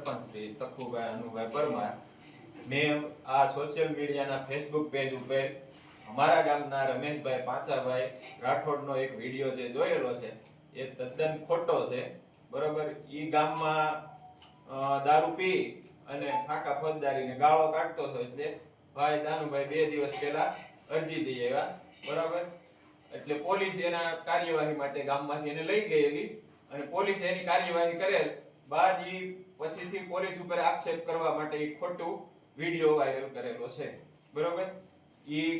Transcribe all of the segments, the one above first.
સરપંચ શ્રી તખુભાઈ અનુભાઈ પરમાર મેં આ સોશિયલ મીડિયાના ફેસબુક પેજ ઉપર અમારા ગામના રમેશભાઈ પાંચાભાઈ રાઠોડનો એક વિડીયો જે જોયેલો છે એ તદ્દન ખોટો છે. બરોબર, ઈ ગામમાં દારૂ પી અને ફાકા ફોજદારીને ગાળો કાઢતો હતો. એટલે ભાઈ દાનુભાઈ 2 દિવસ પહેલા અરજી દઈ આવ્યા. બરાબર, એટલે પોલીસ એના કાર્યવાહી માટે ગામમાંથી એને લઈ ગયેલી અને પોલીસે એની કાર્યવાહી કરેલ બાદ ઈ પછીથી પોલીસ ઉપર આક્ષેપ કરવા માટે ઈ ખોટું વિડીયો વાયરલ કરેલો છે. બરોબર, ઈ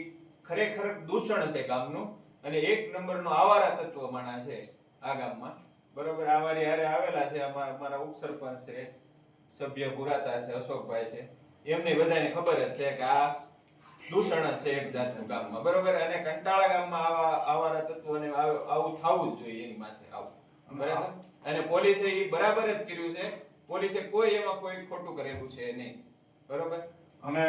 ખરેખર દૂષણ છે ગામનું અને 1 નંબરનો આવારા તત્વ માણસ છે આ ગામમાં. બરોબર, અમારી હારે આવેલા છે અમારા ઉપસરપંચ છે, સભ્ય પુરાતા છે, અશોકભાઈ છે, એમને બધાને ખબર જ છે કે આ દૂષણ છે એક જાતનું ગામમાં. બરોબર, અને કંટાળા ગામમાં આવારા તત્વોને આવું થવું જ જોઈએ એની માથે આવું. બરાબર, અને પોલીસે ઈ બરાબર જ કર્યું છે. પોલીસે કોઈ એમાં કોઈ ખોટું કરેલું છે નહીં. બરોબર, અને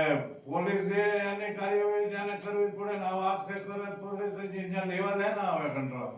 પોલીસે એની કાર્યવાહી જાણે કરવી જ પડે ને આવા આક્ષેપ કરે પોલીસે જ્યાં લેવા દે ને આવે કંટ્રોલ